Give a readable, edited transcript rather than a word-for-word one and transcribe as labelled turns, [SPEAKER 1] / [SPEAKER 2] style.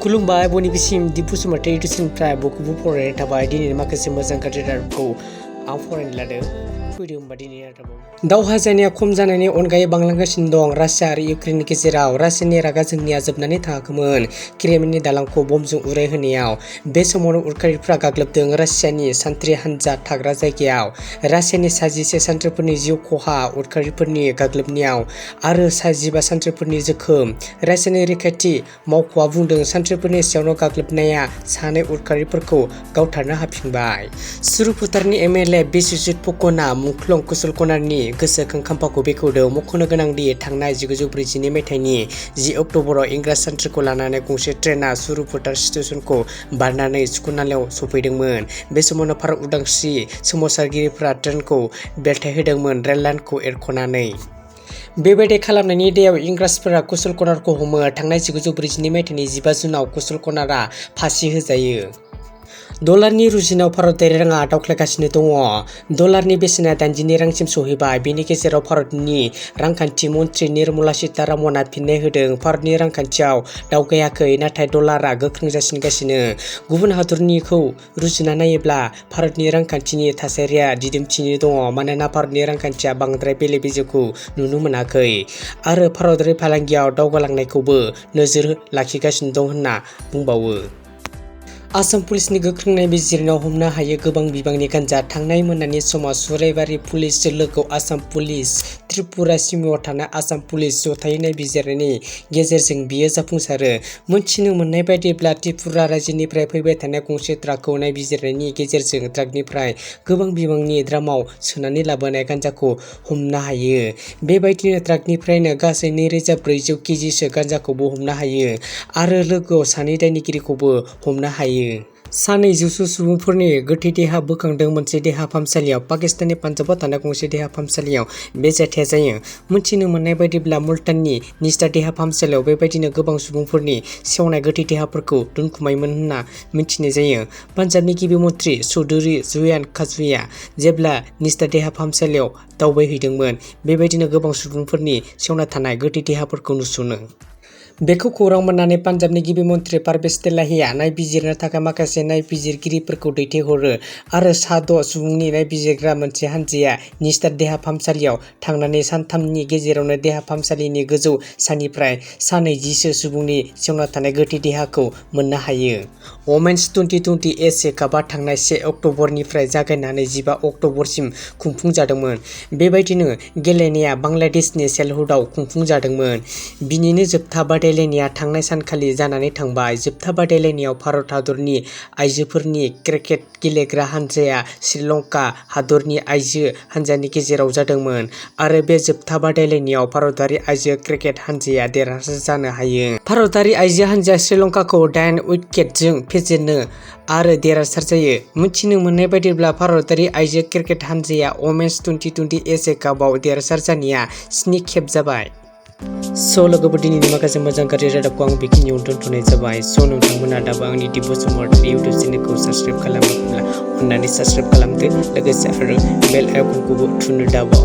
[SPEAKER 1] खुलुमबाय बयनिबोसिम दिपु समाथारि इउटुबनिफ्राय बयखौबो फरायनाय थाबाय दिनैनि माखासे मोजां गाज्रि रादाबखौ आं फरायनो लादों फैदो होमबा दिनैनि रादाबाव दावहा जानाया खम जानायनि अनगायै बांलांगासिनो दं रासिया आरो इउक्रेननि गेजेराव रासियानि रागा जोंनाया जोबनानै थाङाखैमोन क्रेमलिननि दालांखौ बमजों उरायहोनायाव बे समावनो उदखारिफ्रा गाग्लोबदों रासियानि सान्थ्रि हान्जा थाग्रा जायगायाव रासियानि 17 सान्थ्रिफोरनि जिउ खहा उदखारिफोरनि गाग्लोबनायाव आरो 15 सान्थ्रिफोरनि जोखोम रासियानि रैखाथि मावख'आ बुंदों सान्थ्रिफोरनि सायावनो गाग्लोबनाया सानै उदखारिफोरखौ गावथारनो हाफिनबाय सुरुफुतारनि एमएलए बिस्वजित फकना मुंख्लं कुशलकर्णीनि गोसोखां खाम्फाखौ बेखेवदों मख'नो गोनांदि थांनाय 1942 मायथाइनि 10 अक्ट'बराव इंराज सान्थ्रिखौ लानानै गंसे ट्रेनआ सुरुफुतार स्टेशनखौ बारनानै सुकुनालायाव सफैदोंमोन बे समावनो भारत उदांस्रि सोमावसारगिरिफोरा ट्रेनखौ बेलथायहोदोंमोन रेल लाइनखौ एरख'नानै बेबायदि खालामनायनि दायाव इंराजफोरा कुशलकर्णीखौ हमो थांनाय 1942 मायथाइनि 15 जुनाव कुशलकर्णीआ फासि होजायो डलारनि रुजुनायाव भारतारि राङा दावख्लायगासिनो दङ डलारनि बेसेना 82 रांसिम सौहैबाय बेनि गेजेराव भारतनि रांखान्थि मन्थ्रि निर्मला सीतारामनआ फिननाय होदों भारतनि रांखान्थियाव दावगायाखै नाथाय डलारआ गोख्रों जासिनगासिनो गुबुन हादरनिखौ रुजुना नायोब्ला भारतनि रांखान्थिनि थासारिया दिदोमथियैनो दङ मानोना भारतनि रांखान्थिया बांद्राय बेले-बेजेखौ नुनो मोनाखै आरो भारतारि फालांगियाव दावगालांनायखौबो नोजोर लाखिगासिनो दं होनना बुंबावो आसाम पुलिसनि गोख्रों नायबिजिरनायाव हमनो हायो गोबां बिबांनि गान्जा थांनाय मोनानि समाव सुराइबारि पुलिस लोगोआव आसाम पुलिस त्रिपुरा सिमायाव थानाय आसाम पुलिस जथायै नायबिजिरनायनि गेजेरजों बियो जाफुंसारो मोनथिनो मोननाय बायदिब्ला त्रिपुरा रायजोनिफ्राय फैबाय थानाय गंसे ट्राकखौ नायबिजिरनायनि गेजेरजों ट्राकनिफ्राय गोबां बिबांनि ड्रामाव सोनानै लाबोनाय गान्जाखौ हमनो हायो बेबायदिनो ट्राकनिफ्रायनो गासै 2400 केजिसो गान्जाखौबो हमनो हायो आरो लोगोआव सानै दायनिगिरिखौबो हमनो हायो सानै 200 सुबुंफोरनि गोथै देहा बोखांदों मोनसे देहा फाहामसालियाव पाकिस्ताननि पान्जाबाव थानाय गंसे देहा फाहामसालियाव बे जाथाया जायो मोनथिनो मोननाय बायदिब्ला मुलताननि निस्टा देहा फाहामसालियाव बेबायदिनो गोबां सुबुंफोरनि सेवनाय गोथै देहाफोरखौ दोनखुमायोमोन होनना मिथिनाय जायो पान्जाबनि गिबि मन्थ्रि चौधुरी जयान खाजूआ जेब्ला निस्टा देहा फाहामसालियाव दावबायहैदोंमोन बेबायदिनो गोबां सुबुंफोरनि सेवना थानाय गोथै देहाफोरखौ नुसनो बेखौ खौरां मोननानै पान्जाबनि गिबि मन्थ्रि पारभेज तेलाहिया नायबिजिरनो थाखाय माखासे नायबिजिरगिरिफोरखौ दैथायहरो आरो सा 6 सुबुंनि नायबिजिरग्रा मोनसे हानजाया निस्टा देहा फाहामसालियाव थांनानै सानथामनि गेजेरावनो देहा फाहामसालिनि गोजौ सानिफ्राय सा 20 सुबुंनि सेवना थानाय गोथै देहाखौ मोननो हायो वमेन्स 2020 एशिया कापआ थांनाय 1 अक्ट'बरनिफ्राय जागायनानै 15 अक्ट'बरसिम खुंफुंजादोंमोन बेबायदिनो गेलेनाया बांलादेशनि सेलहुदाव खुंफुंजादोंमोन बिनिनो जोबथा बादायलायनाया थांनाय सानखालि जानानै थांबाय जोबथा बादायलायनायाव भारत हादरनि आइजोफोरनि क्रिकेट गेलेग्रा हानजाया श्रीलंका हादरनि आइजो हानजानि गेजेराव जादोंमोन आरो बे जोबथा बादायलायनायाव भारतारि आइजो क्रिकेट हानजाया देरहासार जानो हायो भारतारि आइजो हानजाया श्रीलंकाखौ 8 उइकेटजों फेजेनो आरो देरहासार जायो मिथिनो मोननाय बायदिब्ला भारतारि आइजो क्रिकेट हानजाया वमेन्स 2020 एशिया कापआव देरहासार जानाया 7 खेब जाबाय लोगोफोर दिनैनि माखासे मोजां गाज्रि रादाबखौ आं बेखिनियाव दोनथ'नाय जाबाय नोंथांमोना दाबो आंनि दिपु समाथारि इउटुब चेनेलखौ साबस्क्राइब खालामाखैब्ला अननानै साबस्क्राइब खालामदो लोगोसे आरो बेल आइकनखौबो थुनो दाबाव